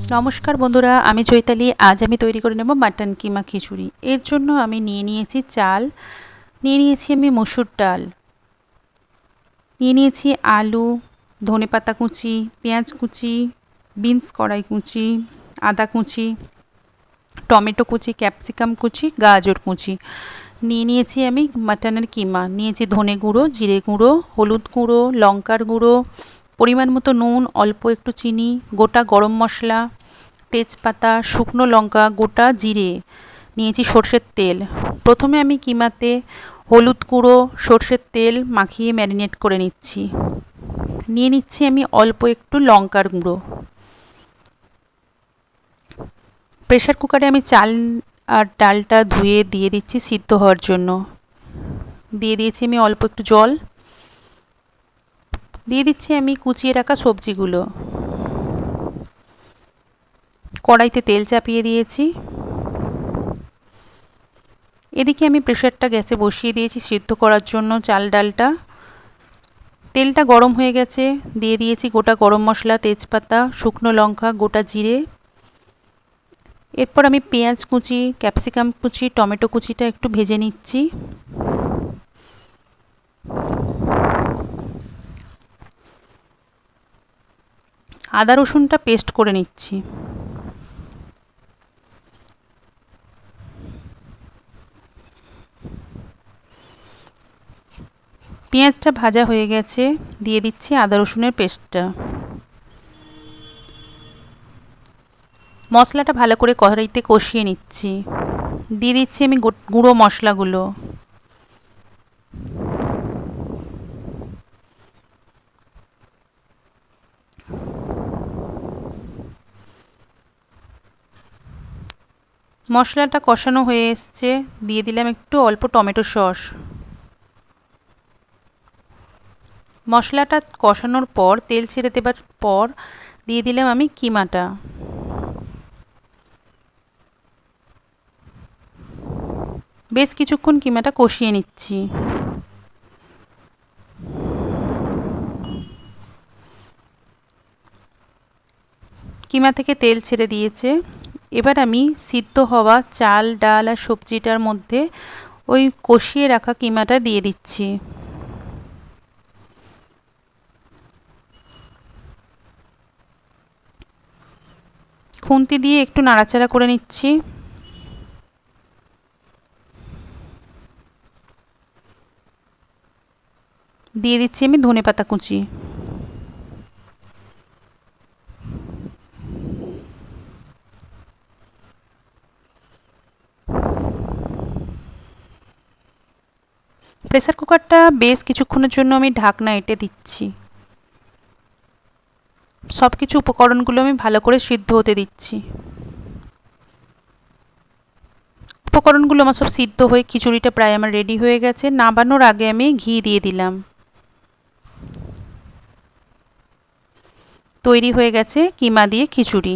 নমস্কার বন্ধুরা, আমি চৈতালি। আজ আমি তৈরি করে নেব মাটন কিমা খিচুড়ি। এর জন্য আমি নিয়ে নিয়েছি চাল, নিয়ে নিয়েছি আমি মসুর ডাল, নিয়ে নিয়েছি আলু, ধনেপাতা কুচি, পেঁয়াজ কুচি, বিনস কড়াই কুচি, আদা কুচি, টমেটো কুচি, ক্যাপসিকাম কুচি, গাজর কুচি। নিয়ে নিয়েছি আমি মাটনের কিমা, নিয়েছি ধনে গুঁড়ো, জিরে গুঁড়ো, হলুদ গুঁড়ো, লঙ্কার গুঁড়ো, পরিমাণ মতো নুন, অল্প একটু চিনি, গোটা গরম মশলা, তেজপাতা, শুকনো লঙ্কা, গোটা জিরে, নিয়েছি সর্ষের তেল। প্রথমে আমি কিমাতে হলুদ গুঁড়ো, সর্ষের তেল মাখিয়ে ম্যারিনেট করে নিচ্ছি। নিয়ে নিচ্ছি আমি অল্প একটু লঙ্কার গুঁড়ো। প্রেসার কুকারে আমি চাল আর ডালটা ধুয়ে দিয়ে দিচ্ছি সিদ্ধ হওয়ার জন্য। দিয়ে দিয়েছি আমি অল্প একটু জল, দিয়ে দিচ্ছি আমি কুচিয়ে রাখা সবজিগুলো। কড়াইতে তেল চাপিয়ে দিয়েছি। এদিকে আমি প্রেসারটা গ্যাসে বসিয়ে দিয়েছি সিদ্ধ করার জন্য চাল ডালটা। তেলটা গরম হয়ে গেছে, দিয়ে দিয়েছি গোটা গরম মশলা, তেজপাতা, শুকনো লঙ্কা, গোটা জিরে। এরপর আমি পেঁয়াজ কুচি, ক্যাপসিকাম কুচি, টমেটো কুচিটা একটু ভেজে নিচ্ছি। আদা রসুনটা পেস্ট করে নিচ্ছি। পেঁয়াজটা ভাজা হয়ে গেছে, দিয়ে দিচ্ছি আদা রসুনের পেস্টটা। মশলাটা ভালো করে কড়াইতে কষিয়ে নিচ্ছি। দিয়ে দিচ্ছি আমি গুঁড়ো মশলাগুলো। মশলাটা কষানো হয়ে এসছে, দিয়ে দিলাম একটু অল্প টমেটো সস। মশলাটা কষানোর পর তেল ছেড়ে দেবার পর দিয়ে দিলাম আমি কিমাটা। বেশ কিছুক্ষণ কিমাটা কষিয়ে নিচ্ছি। কিমা থেকে তেল ছেড়ে দিয়েছে। এবার আমি সিদ্ধ হওয়া চাল ডাল আর সবজিটার মধ্যে ওই কষিয়ে রাখা কিমাটা দিয়ে দিচ্ছি। খুন্তি দিয়ে একটু নাড়াচাড়া করে নিচ্ছি। দিয়ে দিচ্ছি আমি ধনেপাতা কুচি। প্রেসার কুকারটা বেশ কিছুক্ষণের জন্য আমি ঢাকনা এঁটে দিচ্ছি। সব কিছু উপকরণগুলো আমি ভালো করে সিদ্ধ হতে দিচ্ছি। উপকরণগুলো আমার সব সিদ্ধ হয়ে খিচুড়িটা প্রায় আমার রেডি হয়ে গেছে। নামানোর আগে আমি ঘি দিয়ে দিলাম। তৈরি হয়ে গেছে কিমা দিয়ে খিচুড়ি।